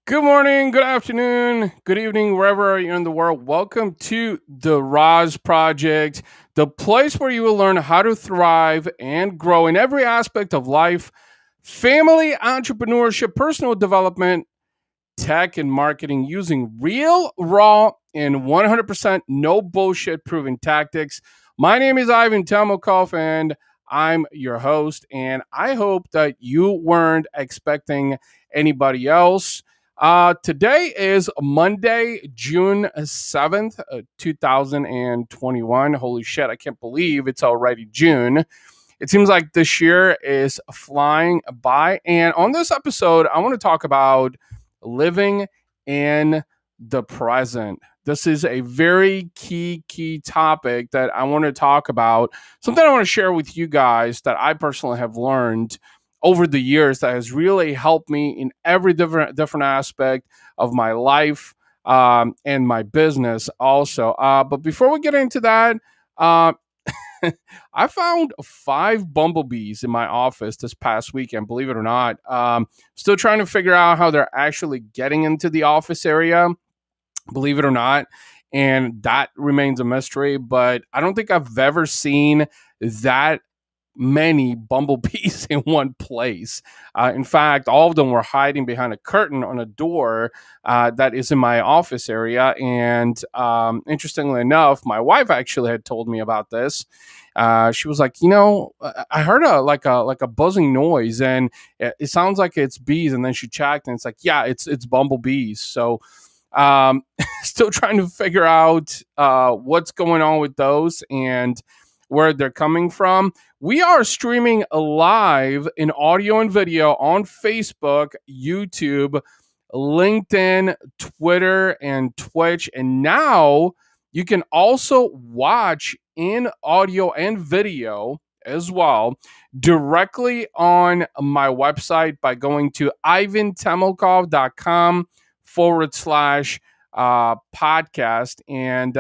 Good morning, good afternoon, good evening, wherever you're in the world. Welcome to the RAS Project, the place where you will learn how to thrive and grow in every aspect of life, family, entrepreneurship, personal development, tech, and marketing using real, raw, and 100% no bullshit proven tactics. My name is Ivan Temelkov, and I'm your host. And I hope that you weren't expecting anybody else. Today is Monday, June 7th, 2021. Holy shit, I can't believe it's already June. It seems like this year is flying by. And on this episode, I want to talk about living in the present. This is a very key topic that I want to talk about. Something I want to share with you guys that I personally have learned over the years that has really helped me in every different aspect of my life and my business also. But before we get into that, uh, I found five bumblebees in my office this past weekend, believe it or not. Still trying to figure out how they're actually getting into the office area, believe it or not. And that remains a mystery, but I don't think I've ever seen that many bumblebees in one place. In fact, all of them were hiding behind a curtain on a door that is in my office area. And interestingly enough, my wife actually had told me about this. She was like, I heard a buzzing noise, and it sounds like it's bees. And then she checked, and it's like, yeah, it's bumblebees. So still trying to figure out what's going on with those and where they're coming from. We are streaming live in audio and video on Facebook, YouTube, LinkedIn, Twitter, and Twitch. And now you can also watch in audio and video as well directly on my website by going to ivantemelkov.com/podcast. And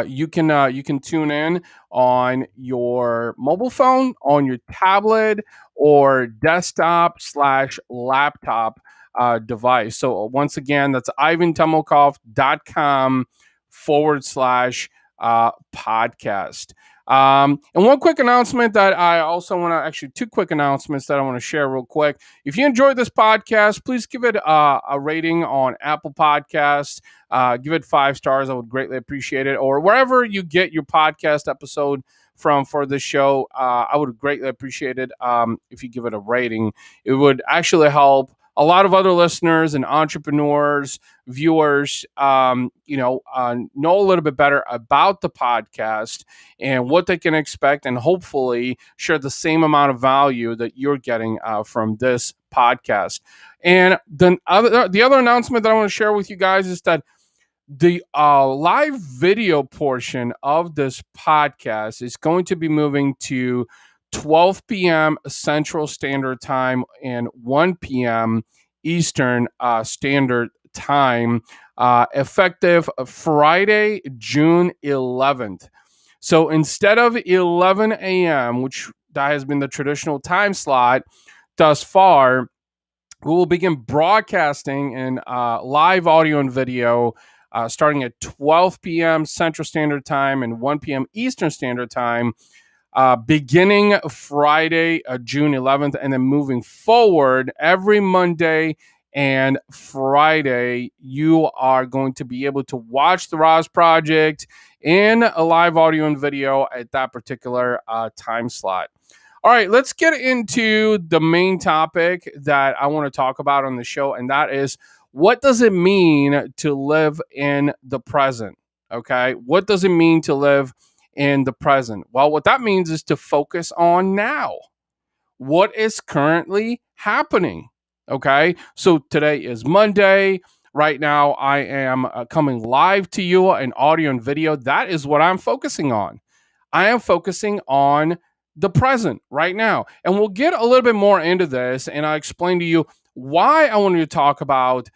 you can tune in on your mobile phone, on your tablet, or desktop/laptop device. So once again, that's ivantemelkov.com/podcast. And one quick announcement that I also want to actually two quick announcements that I want to share real quick. If you enjoyed this podcast, please give it a rating on Apple Podcasts. Give it 5 stars. I would greatly appreciate it. Or wherever you get your podcast episode from for this show, I would greatly appreciate it if you give it a rating. It would actually help a lot of other listeners and entrepreneurs, viewers, know a little bit better about the podcast and what they can expect, and hopefully share the same amount of value that you're getting from this podcast. And then the other announcement that I want to share with you guys is that the live video portion of this podcast is going to be moving to 12 p.m. Central Standard Time and 1 p.m. Eastern Standard Time, effective Friday, June 11th. So instead of 11 a.m., which that has been the traditional time slot thus far, we will begin broadcasting in live audio and video starting at 12 p.m. Central Standard Time and 1 p.m. Eastern Standard Time, beginning Friday, June 11th, and then moving forward every Monday and Friday, you are going to be able to watch the RAS Project in a live audio and video at that particular time slot. All right, let's get into the main topic that I want to talk about on the show, and that is, what does it mean to live in the present? Okay, what does it mean to live in the present? Well, what that means is to focus on now. What is currently happening? Okay, so today is Monday. Right now, I am coming live to you in audio and video. That is what I'm focusing on. I am focusing on the present right now. And we'll get a little bit more into this, and I'll explain to you why I wanted to talk about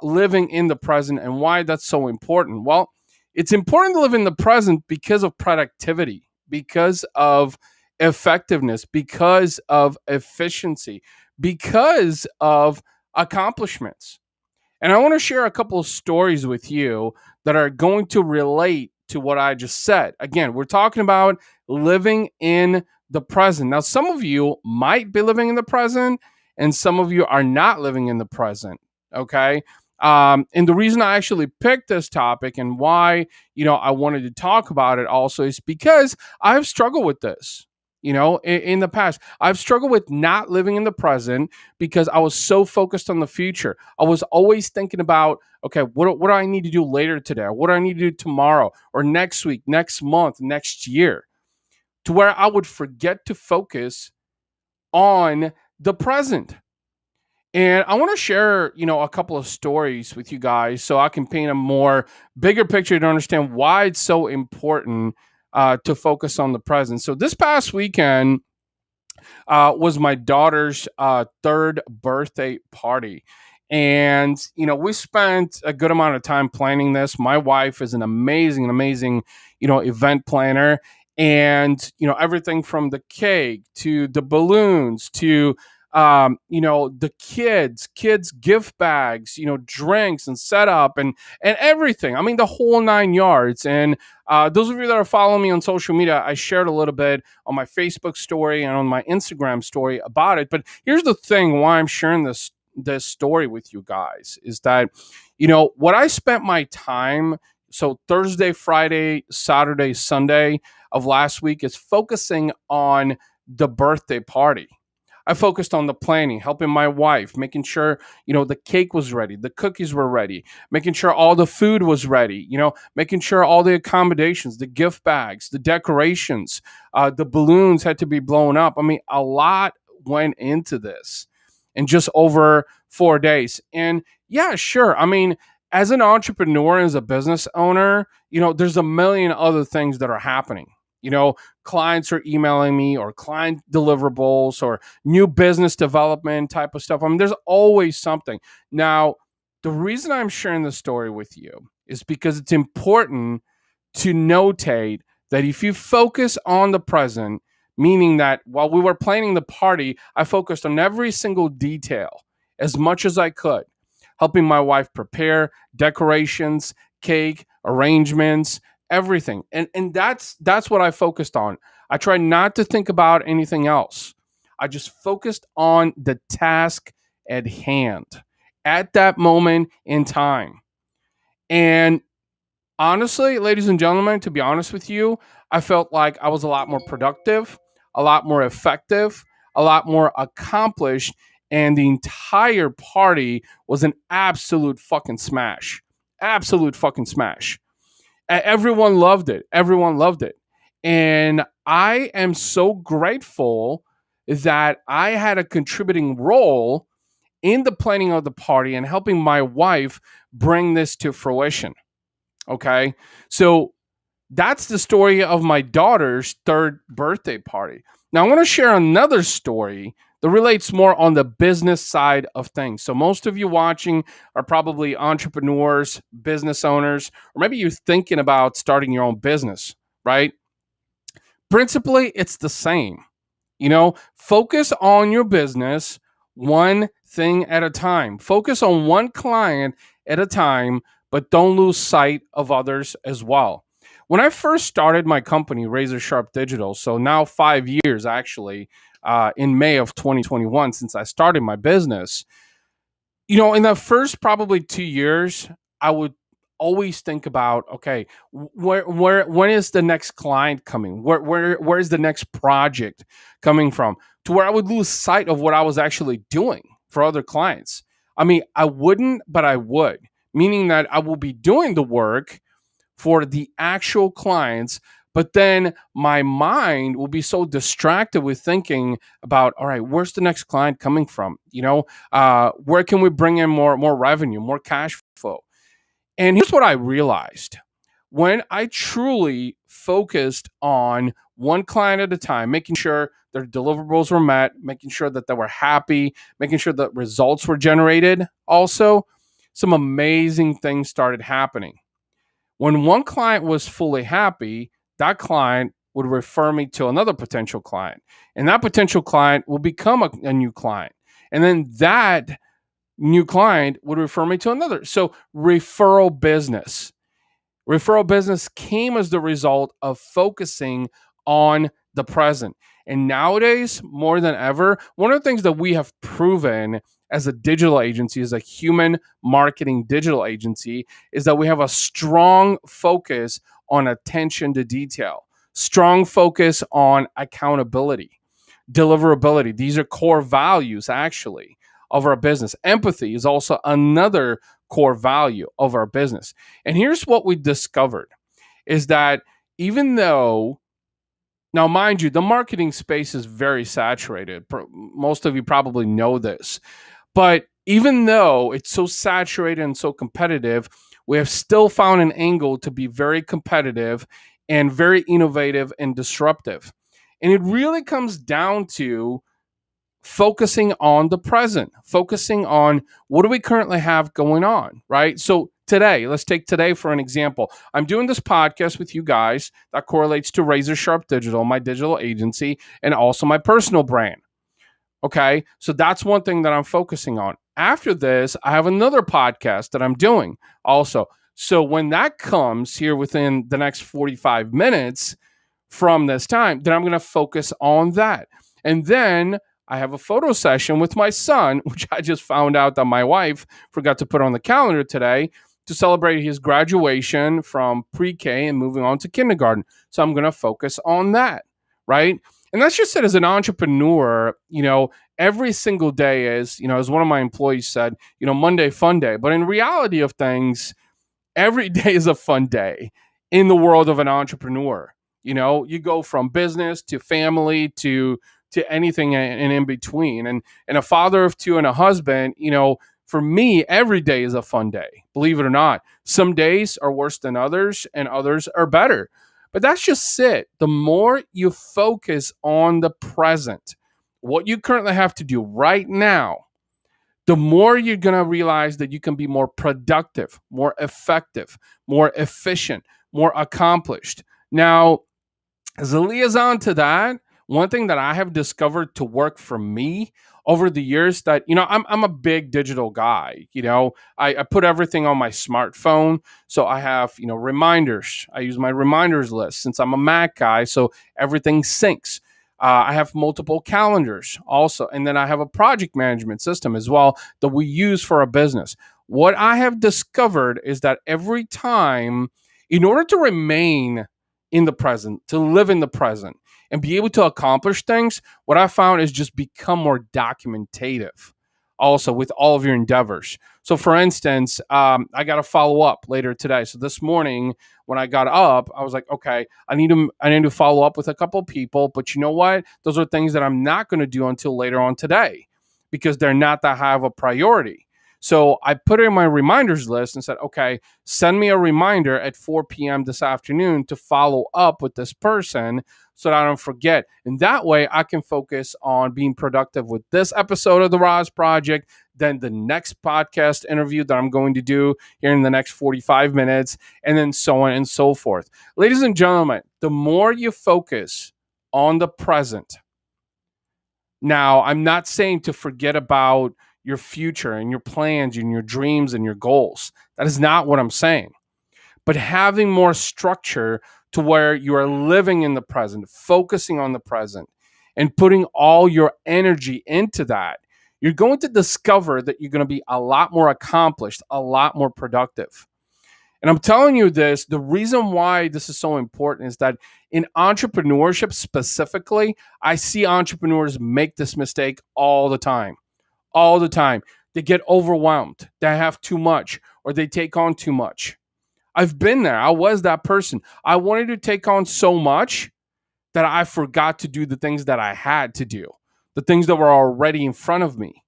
living in the present and why that's so important. Well, it's important to live in the present because of productivity, because of effectiveness, because of efficiency, because of accomplishments. And I want to share a couple of stories with you that are going to relate to what I just said. Again, we're talking about living in the present. Now, some of you might be living in the present, and some of you are not living in the present. Okay. And the reason I actually picked this topic and why, I wanted to talk about it also is because I've struggled with this. In the past, I've struggled with not living in the present because I was so focused on the future. I was always thinking about, okay, what do I need to do later today? What do I need to do tomorrow or next week, next month, next year? To where I would forget to focus on the present. And I want to share, a couple of stories with you guys so I can paint a more bigger picture to understand why it's so important to focus on the present. So this past weekend, was my daughter's third birthday party. And, we spent a good amount of time planning this. My wife is an amazing, event planner. And, everything from the cake to the balloons to, the kids gift bags, drinks and setup and everything. I mean, the whole 9 yards. And those of you that are following me on social media, I shared a little bit on my Facebook story and on my Instagram story about it. But here's the thing: why I'm sharing this story with you guys is that, what I spent my time, so Thursday, Friday, Saturday, Sunday of last week, is focusing on the birthday party. I focused on the planning, helping my wife, making sure, the cake was ready, the cookies were ready, making sure all the food was ready, making sure all the accommodations, the gift bags, the decorations, the balloons had to be blown up. I mean, a lot went into this in just over 4 days. And yeah, sure. I mean, as an entrepreneur, as a business owner, there's a million other things that are happening. Clients are emailing me or client deliverables or new business development type of stuff. I mean, there's always something. Now, the reason I'm sharing this story with you is because it's important to notate that if you focus on the present, meaning that while we were planning the party, I focused on every single detail as much as I could, helping my wife prepare decorations, cake, arrangements, everything. And that's what I focused on. I tried not to think about anything else. I just focused on the task at hand at that moment in time. And honestly, ladies and gentlemen, to be honest with you, I felt like I was a lot more productive, a lot more effective, a lot more accomplished, and the entire party was an absolute fucking smash. Absolute fucking smash. Everyone loved it. Everyone loved it. And I am so grateful that I had a contributing role in the planning of the party and helping my wife bring this to fruition. Okay. So that's the story of my daughter's third birthday party. Now, I want to share another story that relates more on the business side of things. So, most of you watching are probably entrepreneurs, business owners, or maybe you're thinking about starting your own business, right? Principally, it's the same. Focus on your business one thing at a time. Focus on one client at a time, but don't lose sight of others as well. When I first started my company, Razor Sharp Digital, so now 5 years actually, in May of 2021, since I started my business, in the first probably 2 years, I would always think about, okay, when is the next client coming? Where is the next project coming from? To where I would lose sight of what I was actually doing for other clients. I mean, I wouldn't, but I would, meaning that I will be doing the work for the actual clients, but then my mind will be so distracted with thinking about, all right, where's the next client coming from? Where can we bring in more revenue, more cash flow? And here's what I realized: when I truly focused on one client at a time, making sure their deliverables were met, making sure that they were happy, making sure that results were generated, also, some amazing things started happening. When one client was fully happy, that client would refer me to another potential client, and that potential client will become a new client. And then that new client would refer me to another. So referral business. Referral business came as the result of focusing on the present. And nowadays, more than ever, one of the things that we have proven as a digital agency, as a human marketing digital agency, is that we have a strong focus on attention to detail, strong focus on accountability, deliverability. These are core values, actually, of our business. Empathy is also another core value of our business. And here's what we discovered is that even though, now mind you, the marketing space is very saturated. Most of you probably know this. But even though it's so saturated and so competitive, we have still found an angle to be very competitive and very innovative and disruptive. And it really comes down to focusing on the present, focusing on what do we currently have going on, right? So today, let's take today for an example. I'm doing this podcast with you guys that correlates to Razor Sharp Digital, my digital agency, and also my personal brand. Okay, so that's one thing that I'm focusing on. After this, I have another podcast that I'm doing also. So when that comes here within the next 45 minutes from this time, then I'm going to focus on that. And then I have a photo session with my son, which I just found out that my wife forgot to put on the calendar today to celebrate his graduation from pre-K and moving on to kindergarten. So I'm going to focus on that, right? And that's just it as an entrepreneur, every single day is, as one of my employees said, Monday fun day. But in reality of things, every day is a fun day in the world of an entrepreneur. You go from business to family to anything and in between. And a father of two and a husband, for me, every day is a fun day. Believe it or not. Some days are worse than others and others are better. But that's just it. The more you focus on the present, what you currently have to do right now, the more you're going to realize that you can be more productive, more effective, more efficient, more accomplished. Now, as a liaison to that, one thing that I have discovered to work for me over the years that, I'm a big digital guy. I put everything on my smartphone. So I have, reminders. I use my reminders list since I'm a Mac guy. So everything syncs. I have multiple calendars also. And then I have a project management system as well that we use for our business. What I have discovered is that every time, in order to remain in the present, to live in the present, and be able to accomplish things, what I found is just become more documentative also with all of your endeavors. So for instance, I got to follow up later today. So this morning when I got up, I was like, okay, I need to follow up with a couple of people, but you know what? Those are things that I'm not going to do until later on today because they're not that high of a priority. So I put it in my reminders list and said, okay, send me a reminder at 4 p.m. this afternoon to follow up with this person so that I don't forget. And that way I can focus on being productive with this episode of the RAS Project, then the next podcast interview that I'm going to do here in the next 45 minutes, and then so on and so forth. Ladies and gentlemen, the more you focus on the present, now I'm not saying to forget about your future and your plans and your dreams and your goals. That is not what I'm saying. But having more structure to where you are living in the present, focusing on the present, and putting all your energy into that, you're going to discover that you're going to be a lot more accomplished, a lot more productive. And I'm telling you this, the reason why this is so important is that in entrepreneurship specifically, I see entrepreneurs make this mistake all the time. All the time. They get overwhelmed. They have too much or they take on too much. I've been there. I was that person. I wanted to take on so much that I forgot to do the things that I had to do, the things that were already in front of me.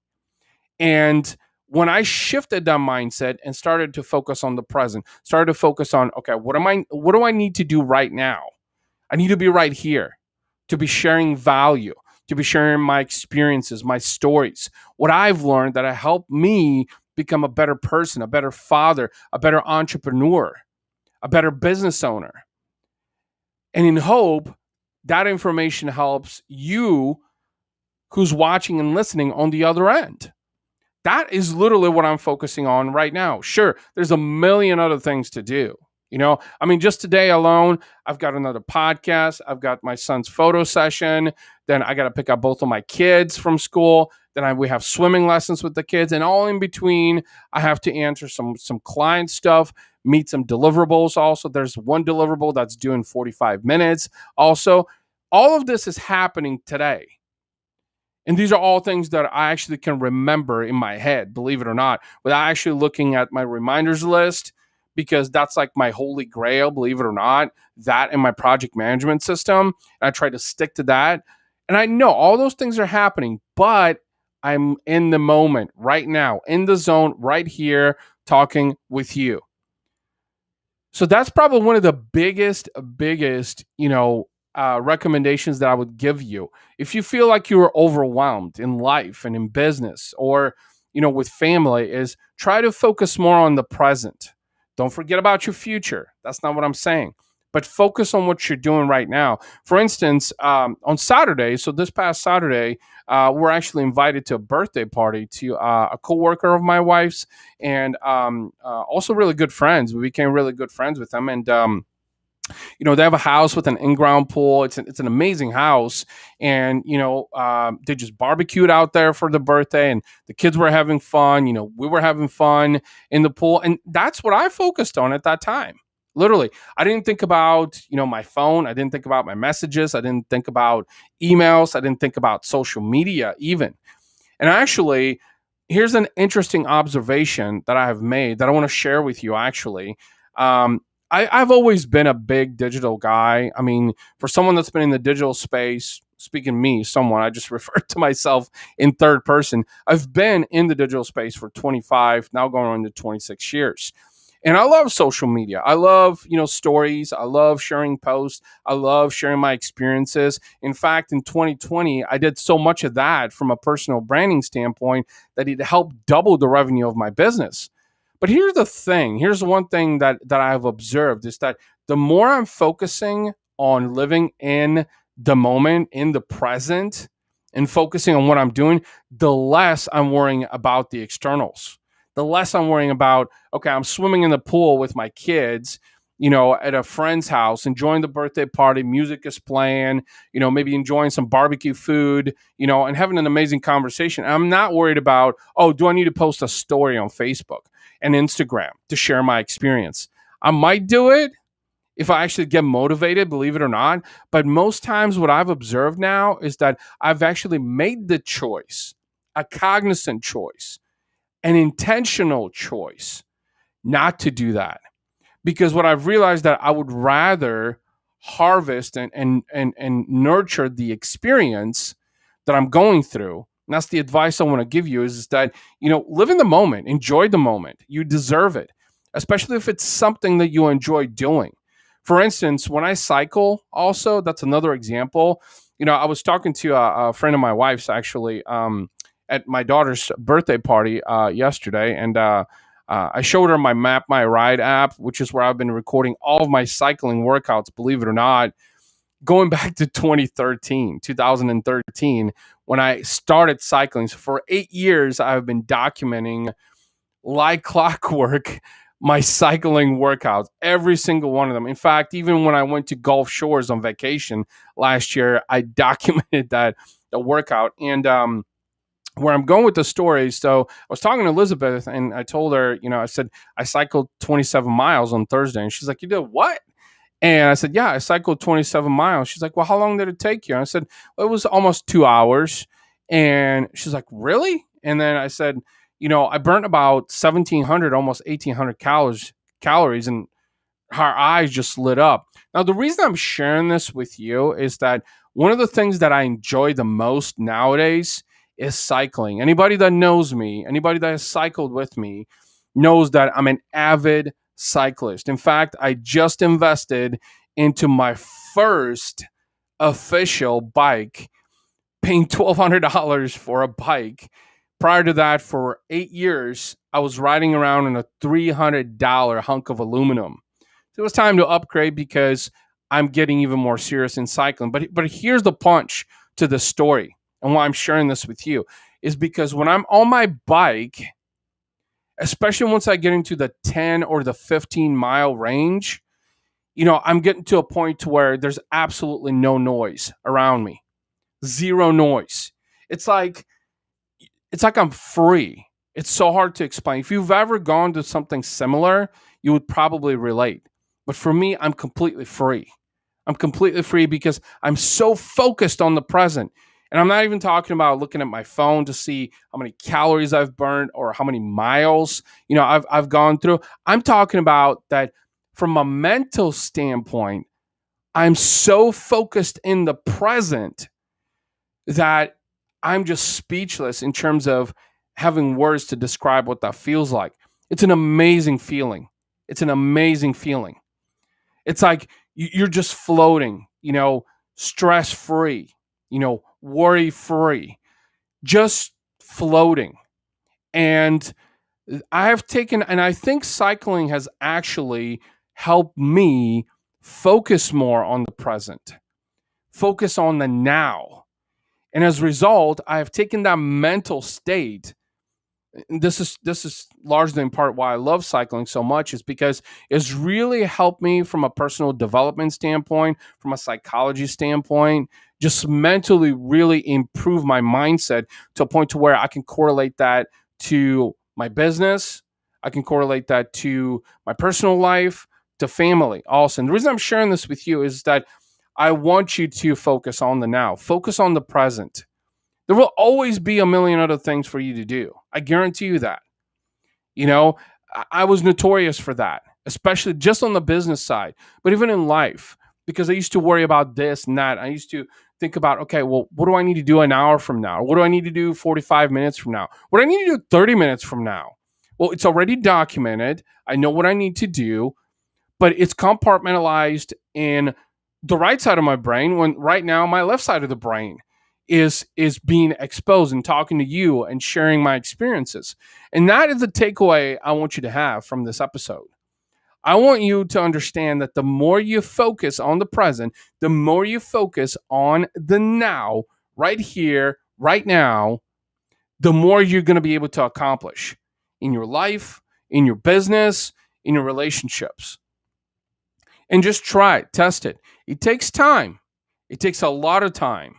And when I shifted that mindset and started to focus on the present, started to focus on, okay, what do I need to do right now? I need to be right here to be sharing value, to be sharing my experiences, my stories, what I've learned that have helped me become a better person, a better father, a better entrepreneur, a better business owner. And in hope, that information helps you who's watching and listening on the other end. That is literally what I'm focusing on right now. Sure, there's a million other things to do. I mean, just today alone, I've got another podcast. I've got my son's photo session. Then I got to pick up both of my kids from school. Then we have swimming lessons with the kids, and all in between, I have to answer some client stuff, meet some deliverables. Also, there's one deliverable that's due in 45 minutes. Also, all of this is happening today. And these are all things that I actually can remember in my head, believe it or not, without actually looking at my reminders list, because that's like my holy grail, believe it or not, that in my project management system. And I try to stick to that. And I know all those things are happening, but I'm in the moment right now, in the zone, right here, talking with you. So that's probably one of the biggest, recommendations that I would give you. If you feel like you are overwhelmed in life and in business or, with family, is try to focus more on the present. Don't forget about your future. That's not what I'm saying. But focus on what you're doing right now. For instance, on Saturday, so this past Saturday, we're actually invited to a birthday party to a coworker of my wife's, and also really good friends. We became really good friends with them, and they have a house with an in-ground pool. It's an amazing house, and they just barbecued out there for the birthday, and the kids were having fun. We were having fun in the pool, and that's what I focused on at that time. Literally, I didn't think about my phone. I didn't think about my messages. I didn't think about emails. I didn't think about social media even. And actually, here's an interesting observation that I have made that I want to share with you. Actually, I've always been a big digital guy. I mean, for someone that's been in the digital space, speaking me, someone, I just refer to myself in third person. I've been in the digital space for 25, now going on to 26 years. And I love social media. I love, stories. I love sharing posts. I love sharing my experiences. In fact, in 2020, I did so much of that from a personal branding standpoint that it helped double the revenue of my business. But here's the thing. Here's one thing that I've observed is that the more I'm focusing on living in the moment, in the present, and focusing on what I'm doing, the less I'm worrying about the externals. The less I'm worrying about, okay, I'm swimming in the pool with my kids, at a friend's house, enjoying the birthday party, music is playing, maybe enjoying some barbecue food, and having an amazing conversation. I'm not worried about, oh, do I need to post a story on Facebook and Instagram to share my experience? I might do it if I actually get motivated, believe it or not. But most times what I've observed now is that I've actually made the choice, a cognizant choice, an intentional choice not to do that. Because what I've realized that I would rather harvest and nurture the experience that I'm going through. And that's the advice I want to give you is that, live in the moment, enjoy the moment. You deserve it, especially if it's something that you enjoy doing. For instance, when I cycle also, that's another example. I was talking to a friend of my wife's actually at my daughter's birthday party yesterday, and I showed her my Map My Ride app, which is where I've been recording all of my cycling workouts, believe it or not, going back to 2013, when I started cycling. So for 8 years, I've been documenting like clockwork my cycling workouts, every single one of them. In fact, even when I went to Gulf Shores on vacation last year, I documented the workout. And where I'm going with the story, so I was talking to Elizabeth and I told her, I said, I cycled 27 miles on Thursday. And she's like, you did what? And I said, yeah, I cycled 27 miles. She's like, well, how long did it take you? And I said, well, it was almost 2 hours. And she's like, really? And then I said, I burnt about 1,700, almost 1,800 calories, and her eyes just lit up. Now, the reason I'm sharing this with you is that one of the things that I enjoy the most nowadays is cycling. Anybody that knows me, anybody that has cycled with me, knows that I'm an avid cyclist. In fact, I just invested into my first official bike, paying $1,200 for a bike. Prior to that, for 8 years, I was riding around in a $300 hunk of aluminum. So it was time to upgrade because I'm getting even more serious in cycling. But here's the punch to the story and why I'm sharing this with you is because when I'm on my bike, especially once I get into the 10 or the 15-mile range, I'm getting to a point to where there's absolutely no noise around me. Zero noise. It's like I'm free. It's so hard to explain. If you've ever gone to something similar, you would probably relate. But for me, I'm completely free. I'm completely free because I'm so focused on the present. And I'm not even talking about looking at my phone to see how many calories I've burned or how many miles, I've gone through. I'm talking about that from a mental standpoint. I'm so focused in the present that I'm just speechless in terms of having words to describe what that feels like. It's an amazing feeling. It's an amazing feeling. It's like you're just floating, stress free, worry free, just floating. And I think cycling has actually helped me focus more on the present, focus on the now. And as a result, I have taken that mental state. This is largely in part why I love cycling so much, is because it's really helped me from a personal development standpoint, from a psychology standpoint, just mentally really improve my mindset to a point to where I can correlate that to my business. I can correlate that to my personal life, to family also. And the reason I'm sharing this with you is that I want you to focus on the now, focus on the present. There will always be a million other things for you to do. I guarantee you that. I was notorious for that, especially just on the business side, but even in life, because I used to worry about this and that. I used to think about, okay, well, what do I need to do an hour from now? What do I need to do 45 minutes from now? What do I need to do 30 minutes from now? Well, it's already documented. I know what I need to do, but it's compartmentalized in the right side of my brain, when right now my left side of the brain is being exposed and talking to you and sharing my experiences. And that is the takeaway I want you to have from this episode. I want you to understand that the more you focus on the present, the more you focus on the now, right here, right now, the more you're going to be able to accomplish in your life, in your business, in your relationships. And just try it, test it. It takes time. It takes a lot of time.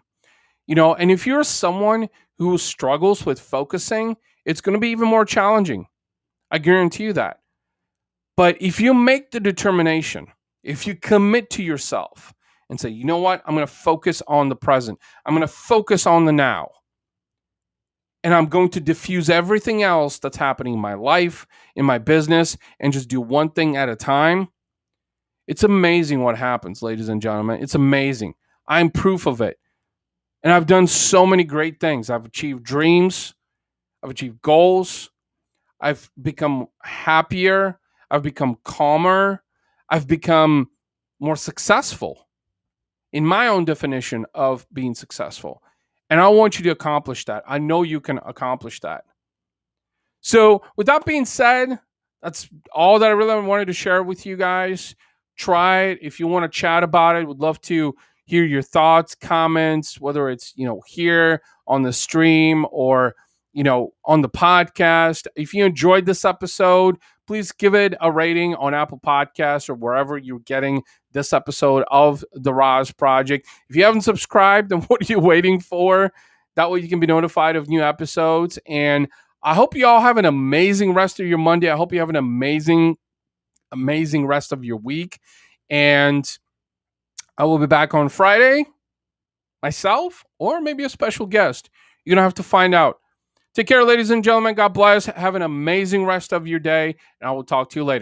And if you're someone who struggles with focusing, it's going to be even more challenging. I guarantee you that. But if you make the determination, if you commit to yourself and say, you know what, I'm going to focus on the present, I'm going to focus on the now, and I'm going to diffuse everything else that's happening in my life, in my business, and just do one thing at a time, it's amazing what happens, ladies and gentlemen. It's amazing. I'm proof of it. And I've done so many great things. I've achieved dreams. I've achieved goals. I've become happier. I've become calmer. I've become more successful in my own definition of being successful. And I want you to accomplish that. I know you can accomplish that. So with that being said, that's all that I really wanted to share with you guys. Try it. If you want to chat about it, would love to hear your thoughts, comments, whether it's, here on the stream or, on the podcast. If you enjoyed this episode, please give it a rating on Apple Podcasts or wherever you're getting this episode of the RAS Project. If you haven't subscribed, then what are you waiting for? That way you can be notified of new episodes. And I hope you all have an amazing rest of your Monday. I hope you have an amazing rest of your week. And I will be back on Friday, myself, or maybe a special guest. You're going to have to find out. Take care, ladies and gentlemen. God bless. Have an amazing rest of your day, and I will talk to you later.